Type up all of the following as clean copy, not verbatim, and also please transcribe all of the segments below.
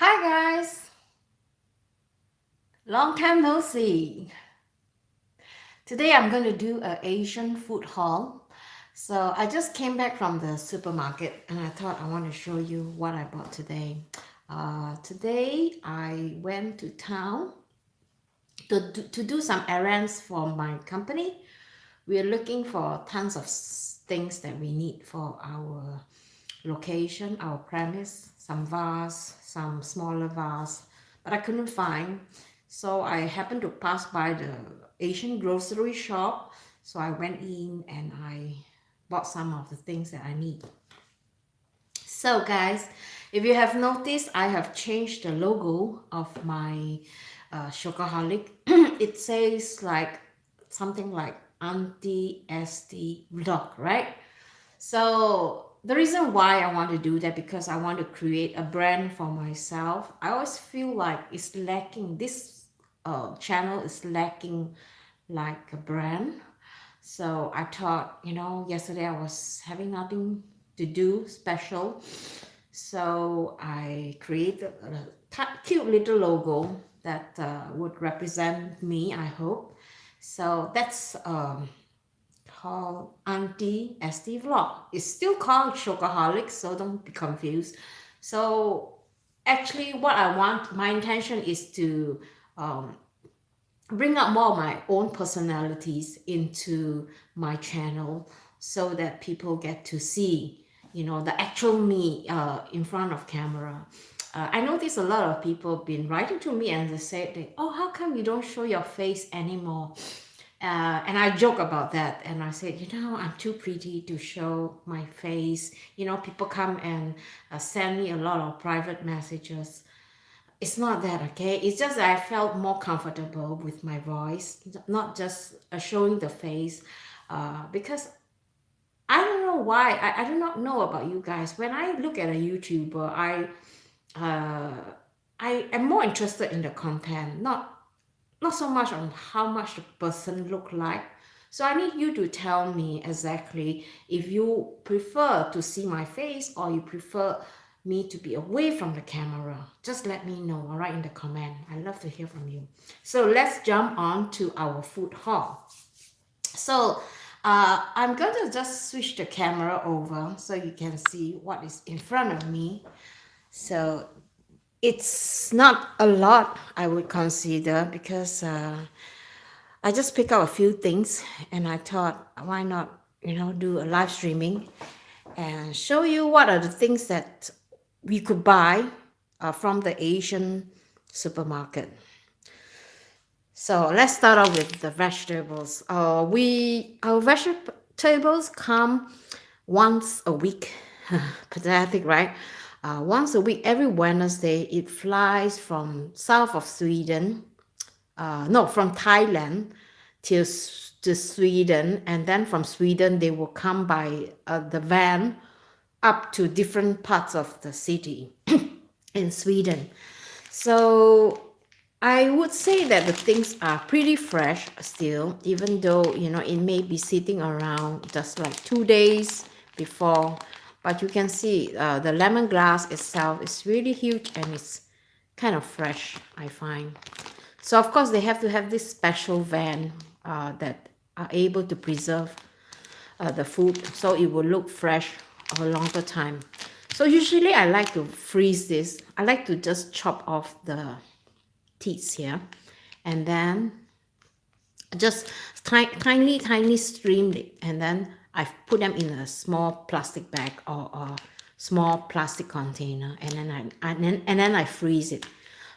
Hi guys, long time no see. Today I'm going to do an Asian food haul. So I just came back from the supermarket and I thought I want to show you what I bought today. Today I went to town to do some errands for my company. We are looking for tons of things that we need for our location, our premise, some vase, some smaller vase, but I couldn't find. So I happened to pass by the Asian grocery shop. So I went in and I bought some of the things that I need. So guys, if you have noticed, I have changed the logo of my shiokoholic. It says like something like anti-SD vlog, right? So the reason why I want to do that because I want to create a brand for myself. I always feel like it's lacking. This channel is lacking like a brand. So I thought, yesterday I was having nothing to do special. So I created a cute little logo that would represent me, I hope. So that's called Auntie SD Vlog. It's still called Shiokoholics, so don't be confused. So actually what I want, my intention is to um, bring up more of my own personalities into my channel so that people get to see, the actual me in front of camera. I notice a lot of people been writing to me and they say, oh, how come you don't show your face anymore? And I joke about that and I said, I'm too pretty to show my face. People come and send me a lot of private messages. It's not that, okay? It's just that I felt more comfortable with my voice, not just showing the face. Because I don't know why. I do not know about you guys. When I look at a YouTuber, uh, I am more interested in the content, not so much on how much the person look like. So I need you to tell me exactly if you prefer to see my face or you prefer me to be away from the camera. Just let me know, all right, in the comment. I love to hear from you. So let's jump on to our food haul. So I'm going to just switch the camera over so you can see what is in front of me. So it's not a lot, I would consider, because I just pick up a few things and I thought, why not, do a live streaming and show you what are the things that we could buy from the Asian supermarket. So let's start off with the vegetables. Our vegetables come once a week. Pathetic, right? Once a week, every Wednesday, it flies from south of Sweden, no, from Thailand to Sweden, and then from Sweden they will come by the van up to different parts of the city in Sweden. So I would say that the things are pretty fresh still, even though it may be sitting around just like 2 days before. But you can see the lemongrass itself is really huge and it's kind of fresh, I find. So of course they have to have this special van that are able to preserve the food so it will look fresh a longer time. So usually I like to freeze this. I like to just chop off the teeth here and then just tiny stream it, and then I put them in a small plastic bag or a small plastic container, and then I freeze it.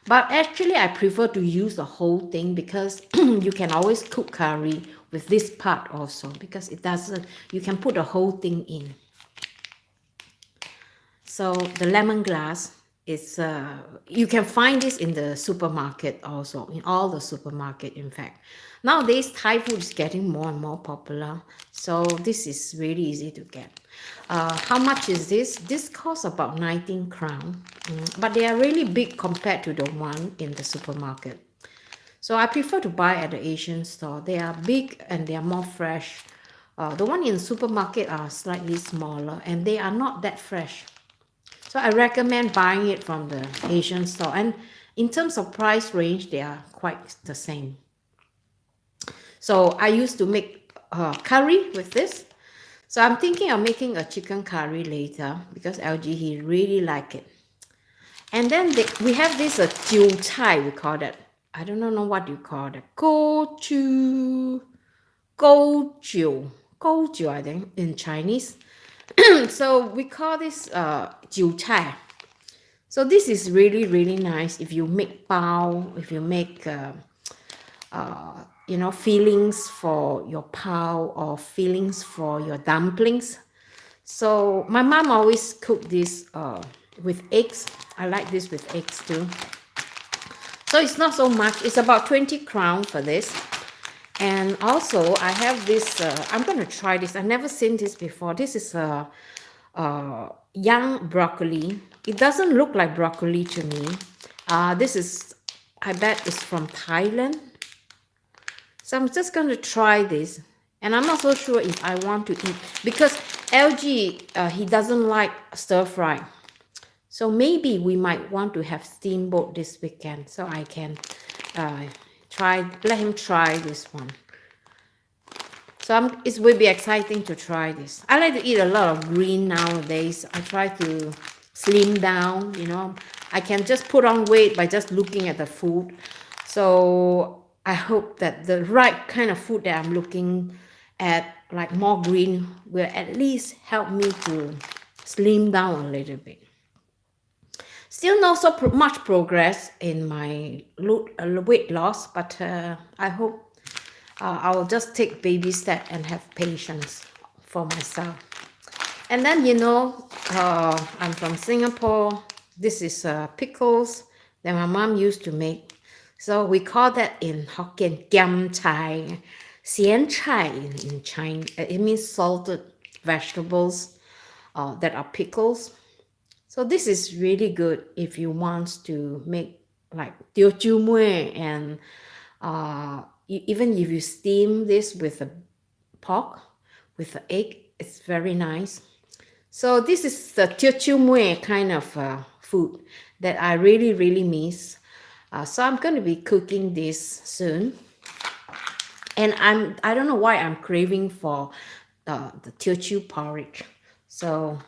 But actually I prefer to use the whole thing because you can always cook curry with this part also, because it doesn't, you can put the whole thing in. So the lemongrass is you can find this in the supermarket also, in all the supermarket. In fact, nowadays Thai food is getting more and more popular, so this is really easy to get. How much is this? This costs about 19 crown, but they are really big compared to the one in the supermarket. So I prefer to buy at the Asian store. They are big and they are more fresh. The one in the supermarket are slightly smaller and they are not that fresh. So I recommend buying it from the Asian store. And in terms of price range, they are quite the same. So I used to make curry with this. So I'm thinking of making a chicken curry later because LG, he really like it. And then we have this jiu chai, we call it. I don't know what you call it. Goju, I think, in Chinese. So we call this jiu chai. So this is really, really nice if you make bao, if you make, fillings for your pao or fillings for your dumplings. So my mom always cook this with eggs. I like this with eggs too. So it's not so much. It's about 20 crown for this. And also I have this, I'm going to try this. I've never seen this before. This is a young broccoli. It doesn't look like broccoli to me. This is, I bet it's from Thailand. So I'm just going to try this. And I'm not so sure if I want to eat. Because LG, he doesn't like stir fry. So maybe we might want to have steamboat this weekend. So I can let him try this one. So it will be exciting to try this. I like to eat a lot of green nowadays. I try to slim down, I can just put on weight by just looking at the food. So I hope that the right kind of food that I'm looking at, like more green, will at least help me to slim down a little bit. Still not so much progress in my weight loss, but I hope I'll just take baby steps and have patience for myself. And then, I'm from Singapore. This is pickles that my mom used to make. So we call that in Hokkien giam chai, xian chai in Chinese. It means salted vegetables that are pickles. So this is really good if you want to make like teochew mui, and even if you steam this with the pork, with the egg, it's very nice. So this is the teochew mui kind of food that I really, really miss. So I'm going to be cooking this soon. And I don't know why I'm craving for the teochew porridge. So,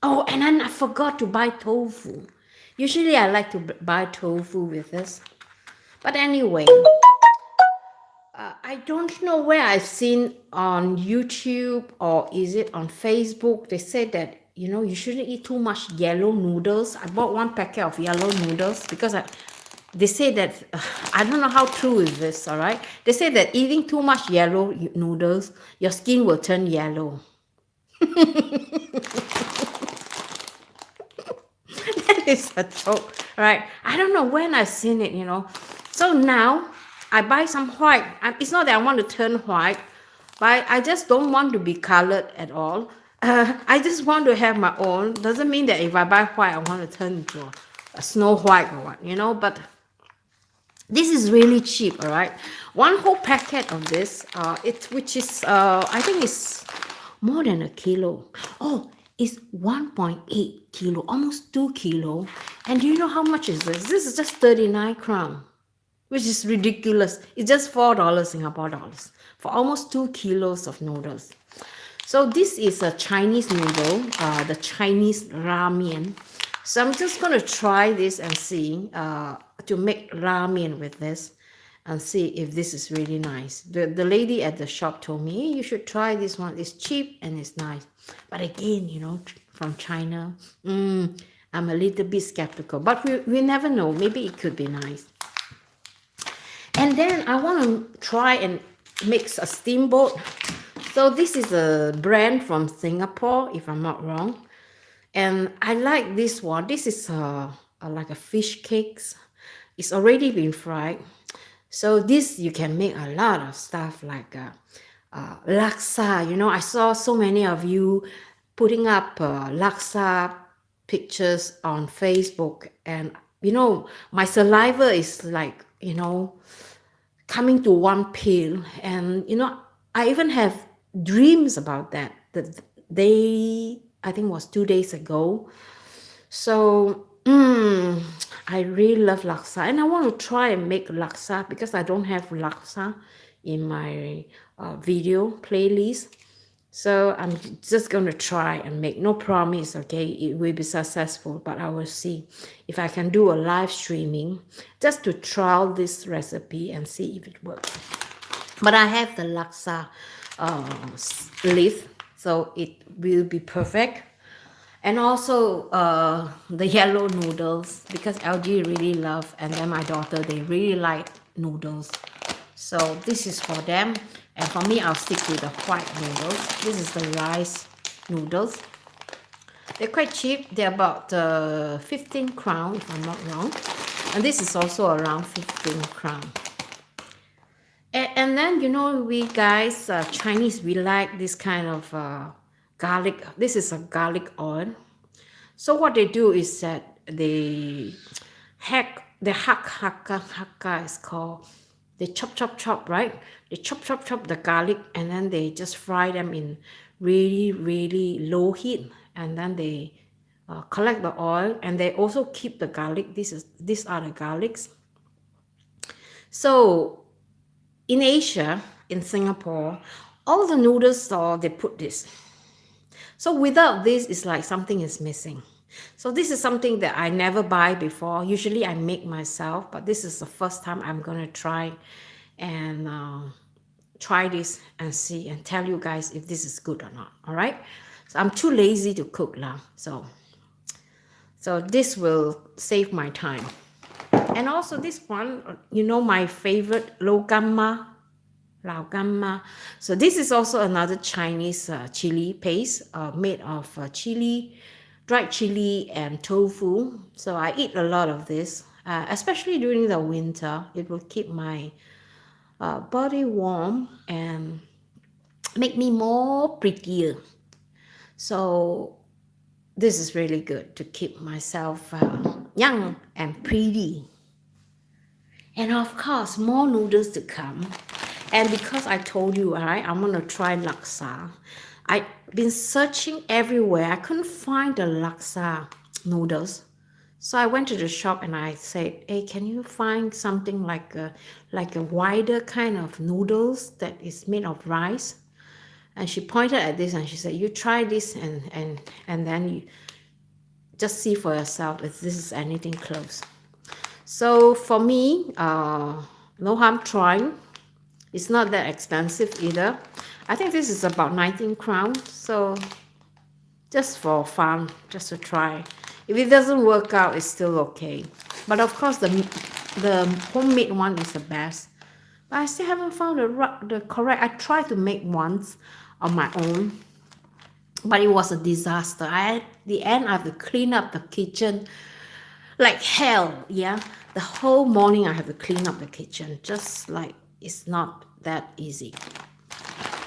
oh, and then I forgot to buy tofu. Usually I like to buy tofu with this. But anyway, I don't know where I've seen on YouTube or is it on Facebook. They said that, you shouldn't eat too much yellow noodles. I bought one packet of yellow noodles because they say that, I don't know how true is this, all right? They say that eating too much yellow noodles, your skin will turn yellow. That is a joke, right? I don't know when I've seen it, So now I buy some white. It's not that I want to turn white, but I just don't want to be colored at all. I just want to have my own. Doesn't mean that if I buy white, I want to turn into a Snow White or what, but this is really cheap, all right? One whole packet of this, which is, I think it's more than a kilo. Oh, it's 1.8 kilo, almost 2 kilo. And do you know how much is this? This is just 39 crown, which is ridiculous. It's just $4 Singapore dollars for almost 2 kilos of noodles. So this is a Chinese noodle, the Chinese Ramyun. So I'm just going to try this and see, to make ramen with this and see if this is really nice. The lady at the shop told me, hey, you should try this one. It's cheap and it's nice. But again, from China, I'm a little bit skeptical. But we never know. Maybe it could be nice. And then I want to try and mix a steamboat. So this is a brand from Singapore, if I'm not wrong. And I like this one. This is like a fish cakes. It's already been fried. So this, you can make a lot of stuff like laksa. I saw so many of you putting up laksa pictures on Facebook. And, my saliva is like, coming to one pill. And, I even have dreams about that. I think it was 2 days ago. So I really love laksa, and I want to try and make laksa because I don't have laksa in my video playlist. So I'm just going to try and make, no promise, okay, it will be successful, but I will see if I can do a live streaming just to trial this recipe and see if it works. But I have the laksa leaf, so it will be perfect. And also the yellow noodles, because LG really love, and then my daughter, they really like noodles. So this is for them, and for me, I'll stick with the white noodles. This is the rice noodles. They're quite cheap. They're about 15 crown, if I'm not wrong. And this is also around 15 crown. And then, you know, we guys, Chinese, we like this kind of garlic. This is a garlic oil. So what they do is that they hakka is called. They chop, right? They chop the garlic, and then they just fry them in really low heat, and then they collect the oil, and they also keep the garlic. These are the garlics. So in Asia, in Singapore, all the noodle store, they put this. So without this, it's like something is missing. So this is something that I never buy before. Usually I make myself, but this is the first time I'm going to try and try this and see and tell you guys if this is good or not. All right. So I'm too lazy to cook now. So this will save my time. And also this one, you know, my favorite, Lao Gamma. So this is also another Chinese chili paste made of chili, dried chili and tofu. So I eat a lot of this, especially during the winter. It will keep my body warm and make me more prettier. So this is really good to keep myself young and pretty. And of course, more noodles to come. And because I told you, all right, I'm going to try laksa. I've been searching everywhere. I couldn't find the laksa noodles. So I went to the shop and I said, hey, can you find something like a wider kind of noodles that is made of rice? And she pointed at this and she said, you try this and then you just see for yourself if this is anything close. So for me, no harm trying. It's not that expensive either. I think this is about 19 crowns. So just for fun, just to try. If it doesn't work out, it's still okay. But of course, the homemade one is the best. But I still haven't found the correct. I tried to make once on my own, but it was a disaster. At the end, I have to clean up the kitchen like hell. Yeah, the whole morning I have to clean up the kitchen, just like it's not that easy.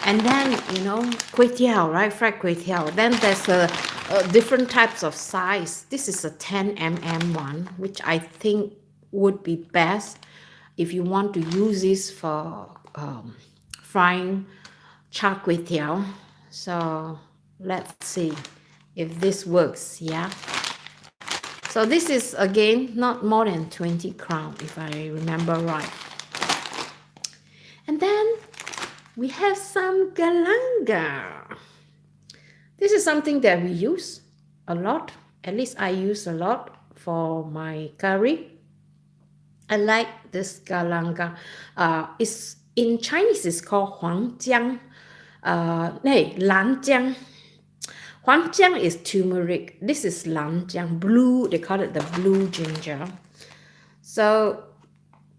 And then, you know, kway teow, right? Fried kway teow. Then there's a different types of size. This is a 10 mm one, which I think would be best if you want to use this for frying char kway teow. So let's see if this works. Yeah. So this is again not more than 20 crown, if I remember right. And then we have some galanga. This is something that we use a lot. At least I use a lot for my curry. I like this galanga. It's in Chinese. It's called huangjiang. Lanjiang. Huangjiang is turmeric. This is lanjiang, blue. They call it the blue ginger. So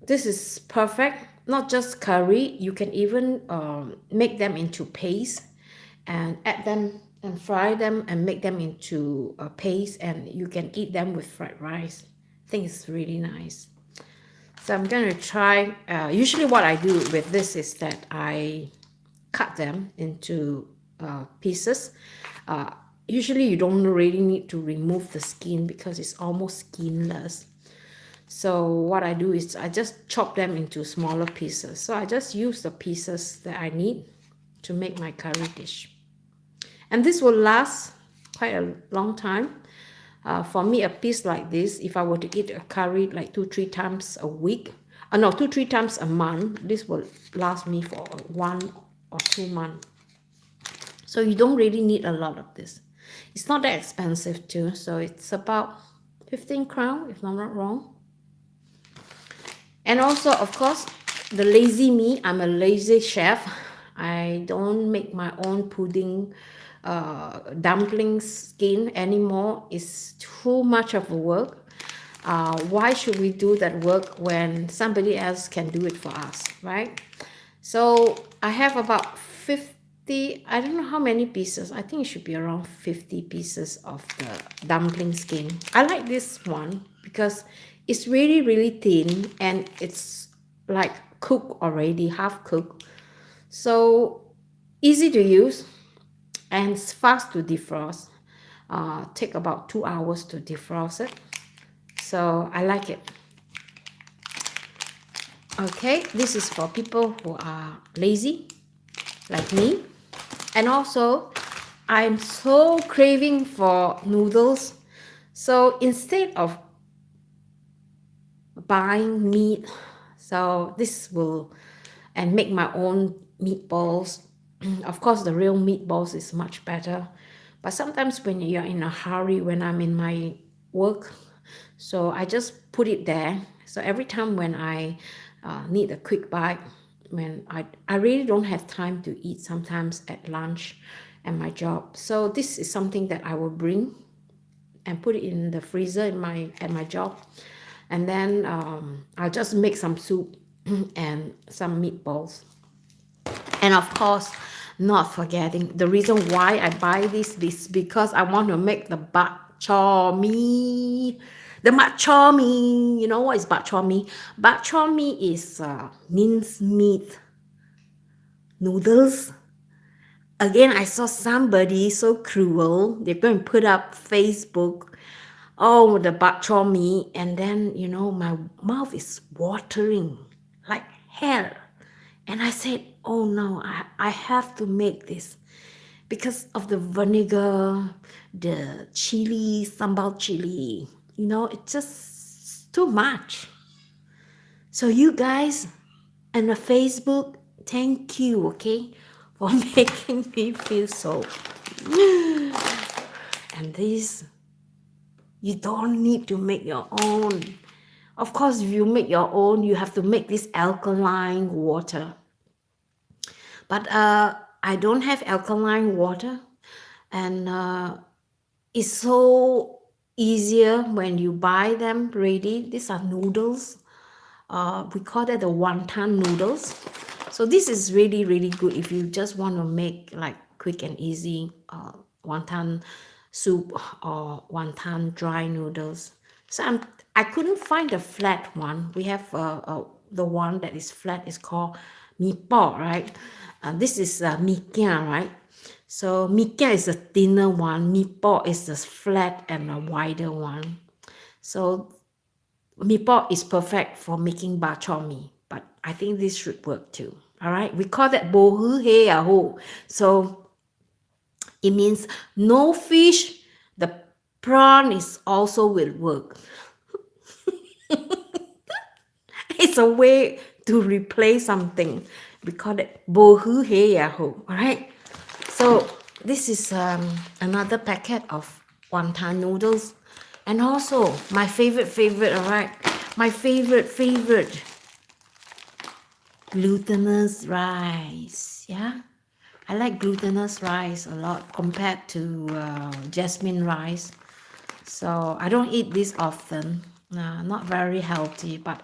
this is perfect. Not just curry, you can even make them into paste and add them and fry them and make them into a paste, and you can eat them with fried rice. I think it's really nice. So I'm going to try, usually what I do with this is that I cut them into pieces. Usually you don't really need to remove the skin because it's almost skinless. So what I do is I just chop them into smaller pieces. So I just use the pieces that I need to make my curry dish. And this will last quite a long time. For me, a piece like this, if I were to eat a curry like 2-3 times a week, no, 2-3 times a month, this will last me for 1 or 2 months. So you don't really need a lot of this. It's not that expensive too, so it's about 15 crown if I'm not wrong. And also, of course, the lazy me, I'm a lazy chef. I don't make my own pudding dumpling skin anymore. It's too much of a work. Why should we do that work when somebody else can do it for us, right? So I have about 50, I don't know how many pieces. I think it should be around 50 pieces of the dumpling skin. I like this one because it's really, really thin and it's like cooked already, half cooked. So easy to use and it's fast to defrost. Take about 2 hours to defrost it. So I like it. Okay, this is for people who are lazy like me. And also, I'm so craving for noodles. So instead of buying meat, so this will, and make my own meatballs. Of course, the real meatballs is much better. But sometimes when you're in a hurry, when I'm in my work, so I just put it there. So every time when I need a quick bite, when I really don't have time to eat sometimes at lunch at my job. So this is something that I will bring and put it in the freezer in at my job. And then I'll just make some soup and some meatballs. And of course, not forgetting the reason why I buy this is because I want to make the bak chor mee. The bak chor mee, you know what is bak chor mee? Bak chor mee is minced meat noodles. Again, I saw somebody so cruel. They're going to put up Facebook, oh, the bak chor mee, and then my mouth is watering like hell. And I said, oh no, I have to make this because of the vinegar, the chili, sambal chili. It's just too much. So you guys on the Facebook, thank you, okay, for making me feel so. And this, you don't need to make your own. Of course, if you make your own, you have to make this alkaline water. But I don't have alkaline water, and it's so easier when you buy them ready. These are noodles. We call that the wonton noodles. So this is really, really good if you just want to make like quick and easy wonton soup or wonton dry noodles. So I couldn't find the flat one. We have the one that is flat is called mee pok, right? This is mee kia, right? So mee kia is a thinner one. Mee pok is the flat and a wider one. So mee pok is perfect for making bak chor mee, but I think this should work too. All right, we call that bo hu he a ho. So it means no fish. The prawn is also will work. It's a way to replace something. We call it bo hu he a ho. All right. So this is another packet of wonton noodles, and also my favorite. All right, my favorite glutinous rice. Yeah, I like glutinous rice a lot compared to jasmine rice. So I don't eat this often. Not very healthy, but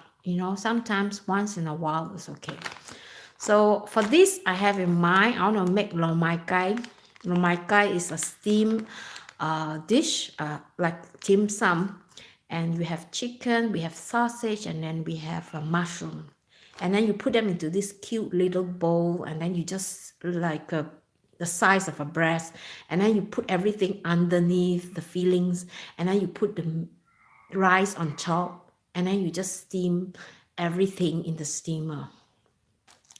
sometimes once in a while it's okay. So for this, I have in mind, I want to make lo mai kai. Lo mai kai is a steamed dish, like dim sum. And we have chicken, we have sausage, and then we have a mushroom. And then you put them into this cute little bowl, and then you just like the size of a breast. And then you put everything underneath the fillings, and then you put the rice on top, and then you just steam everything in the steamer.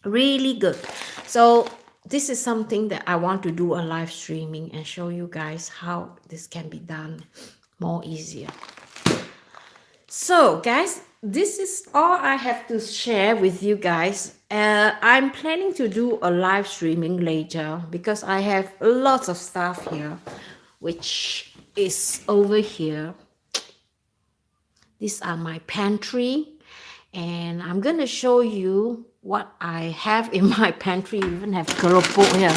Really good. So this is something that I want to do a live streaming and show you guys how this can be done more easier. So guys, this is all I have to share with you guys. I'm planning to do a live streaming later because I have lots of stuff here, which is over here. These are my pantry, and I'm going to show you what I have in my pantry. We even have keropok here.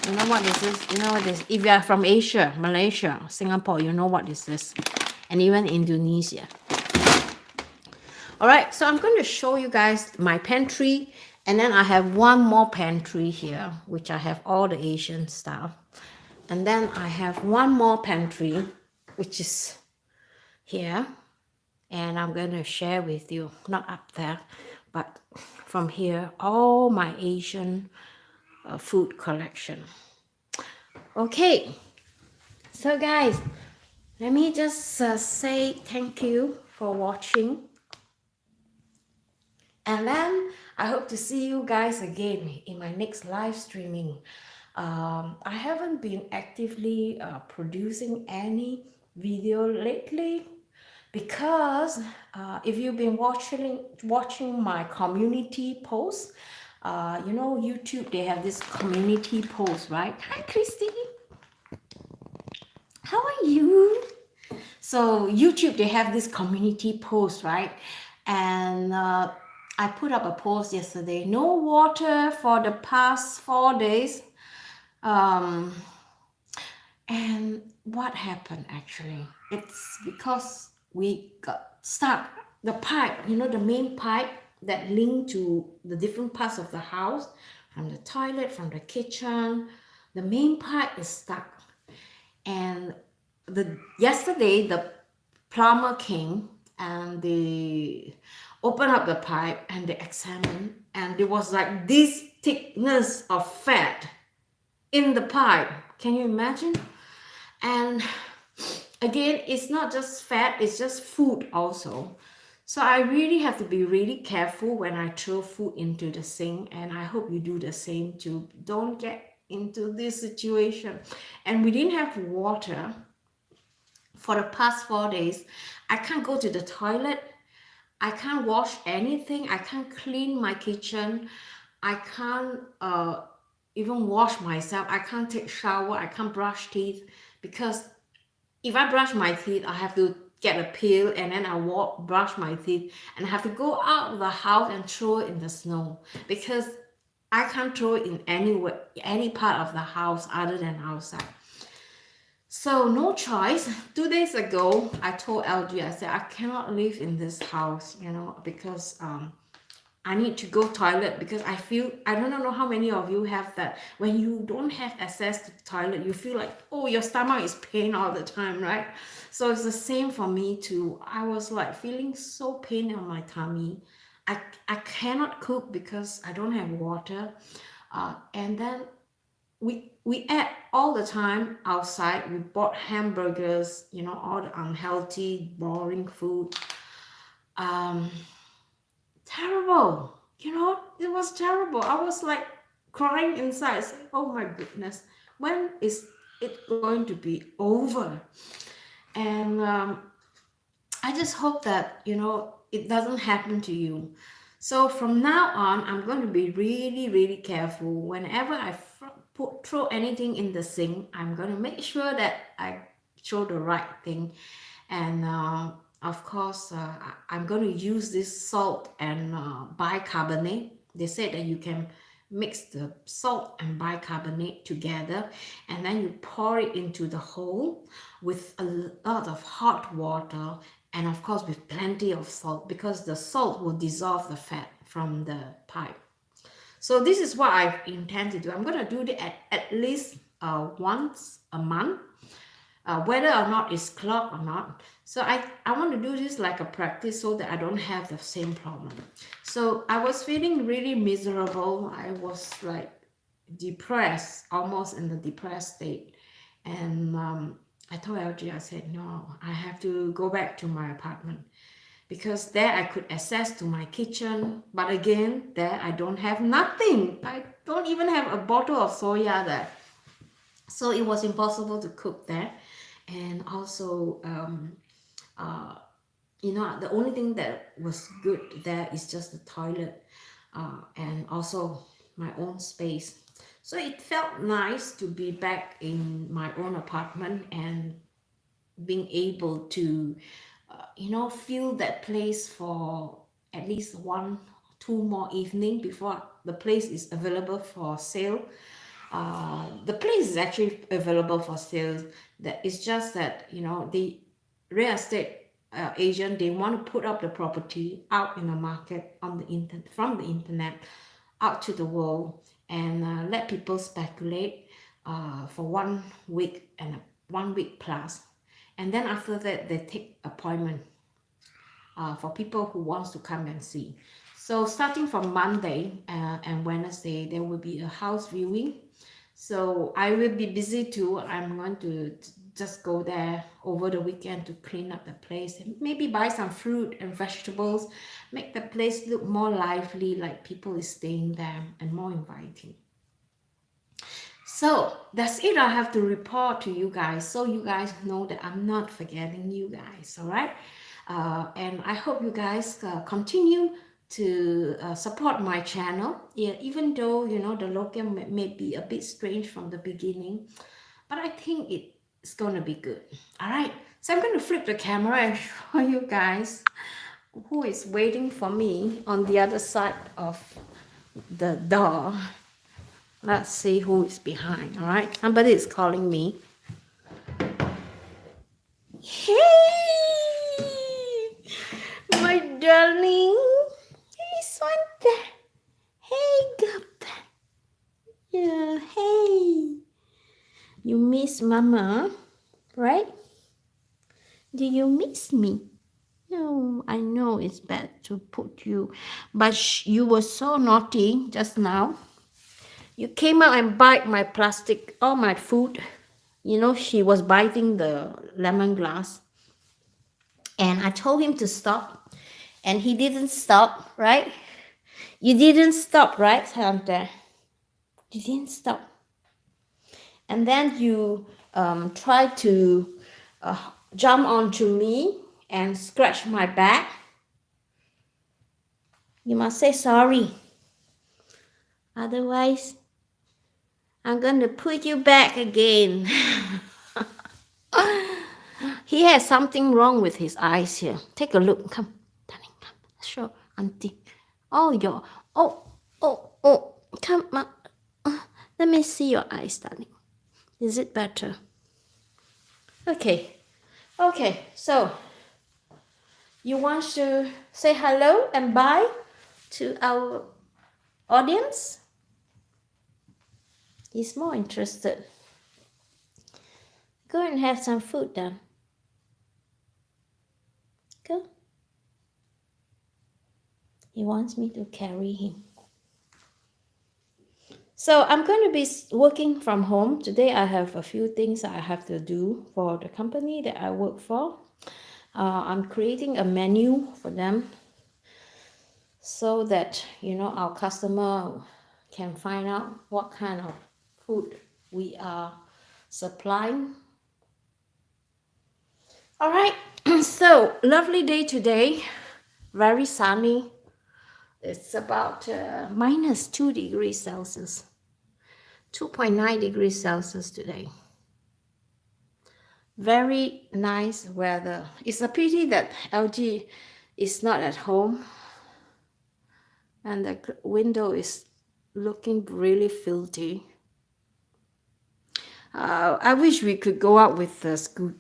You know what this is? You know what this is? If you are from Asia, Malaysia, Singapore, you know what this is. And even Indonesia. All right, so I'm going to show you guys my pantry, and then I have one more pantry here, which I have all the Asian stuff. And then I have one more pantry, which is here. And I'm going to share with you, not up there, but from here, all my Asian food collection. Okay, so guys, let me just say thank you for watching. And then I hope to see you guys again in my next live streaming. I haven't been actively producing any video lately because if you've been watching my community posts, you know, YouTube, they have this community post, right? Hi, Christy. How are you? So YouTube, they have this community post, right? And I put up a post yesterday, no water for the past 4 days. And what happened actually? It's because we got stuck. The pipe, you know, the main pipe that linked to the different parts of the house, from the toilet, from the kitchen, the main pipe is stuck. And yesterday the plumber came and they opened up the pipe and they examined, and there was like this thickness of fat in the pipe. Can you imagine? And again, it's not just fat, it's just food also. So I really have to be really careful when I throw food into the sink, and I hope you do the same too. Don't get into this situation. And we didn't have water for the past 4 days. I can't go to the toilet. I can't wash anything. I can't clean my kitchen. I can't even wash myself. I can't take shower. I can't brush teeth, because if I brush my teeth, I have to get a pill, and then I brush my teeth, and I have to go out of the house and throw it in the snow, because I can't throw it in any part of the house other than outside. So no choice. 2 days ago, I told LG, I said, I cannot live in this house, you know, because I need to go toilet, because I feel, I don't know how many of you have that. When you don't have access to the toilet, you feel like, oh, your stomach is pain all the time, right? So it's the same for me too. I was like feeling so pain on my tummy. I cannot cook because I don't have water. And then we ate all the time outside. We bought hamburgers, you know, all the unhealthy, boring food. Terrible, you know, it was terrible. I was like crying inside, saying, oh my goodness, when is it going to be over? And I just hope that, you know, it doesn't happen to you. So from now on, I'm going to be really, really careful. Whenever I throw anything in the sink, I'm going to make sure that I throw the right thing. And of course, I'm going to use this salt and bicarbonate. They said that you can mix the salt and bicarbonate together, and then you pour it into the hole with a lot of hot water, and of course with plenty of salt, because the salt will dissolve the fat from the pipe. So this is what I intend to do. I'm going to do it at least once a month. Whether or not it's clogged or not. So I want to do this like a practice so that I don't have the same problem. So I was feeling really miserable. I was like depressed, almost in the depressed state. And I told LG, I said, no, I have to go back to my apartment, because there I could access to my kitchen. But again, there I don't have nothing. I don't even have a bottle of soya there. So it was impossible to cook there. And also, you know, the only thing that was good there is just the toilet, and also my own space. So it felt nice to be back in my own apartment and being able to, you know, feel that place for at least 1 2 more evening before the place is available for sale. The place is actually available for sale. That it's just that, you know, the real estate agent, they want to put up the property out in the market on the internet, from the internet out to the world, and let people speculate for 1 week and 1 week plus, and then after that they take appointment for people who wants to come and see. So starting from Monday and Wednesday, there will be a house viewing. So I will be busy too. I'm going to just go there over the weekend to clean up the place and maybe buy some fruit and vegetables, make the place look more lively, like people is staying there, and more inviting. So that's it. I have to report to you guys, so you guys know that I'm not forgetting you guys. All right. And I hope you guys continue to support my channel. Yeah, even though, you know, the logo may be a bit strange from the beginning, but I think it's gonna be good. All right. So I'm going to flip the camera and show you guys who is waiting for me on the other side of the door. Let's see who is behind. All right, somebody is calling me. Hey, my darling. Hey, Swanta. Hey, Gupta. Yeah, hey. You miss Mama, right? Do you miss me? No, I know it's bad to put you, but you were so naughty just now. You came out and bite my plastic, all my food. You know, she was biting the lemongrass. And I told him to stop. And he didn't stop, right? You didn't stop, right, Santa? You didn't stop. And then you tried to jump onto me and scratch my back. You must say sorry. Otherwise, I'm going to put you back again. He has something wrong with his eyes here. Take a look. Come, darling, come. Show auntie. Oh, come on. Let me see your eyes, darling. Is it better? Okay. Okay, so you want to say hello and bye to our audience? He's more interested. Go and have some food then. Go. He wants me to carry him. So I'm going to be working from home. Today I have a few things I have to do for the company that I work for. I'm creating a menu for them so that, you know, our customer can find out what kind of food we are supplying. All right, so lovely day today, very sunny. It's about minus 2 degrees Celsius, 2.9 degrees Celsius today. Very nice weather. It's a pity that LG is not at home and the window is looking really filthy. I wish we could go out with the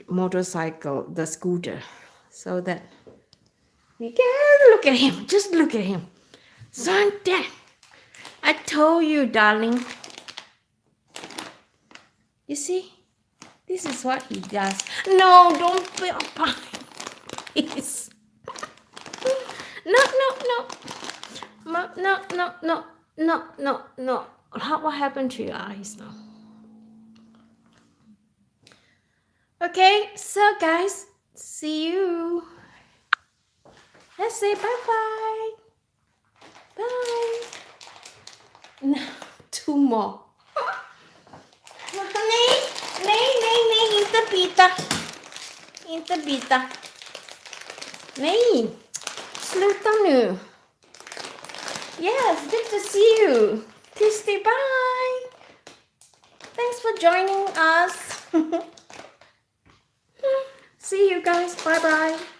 motorcycle, the scooter, so that we can look at him. Just look at him. Santa, I told you, darling. You see, this is what he does. No, don't feel fine. Please. No. No. What happened to your eyes now? Okay, so guys, see you. Let's say bye-bye. Bye. No, 2 more. Nay, pita. Inte bita. Nej. Sluta nu. Yes, good to see you. Tisty, bye. Thanks for joining us. See you guys. Bye-bye.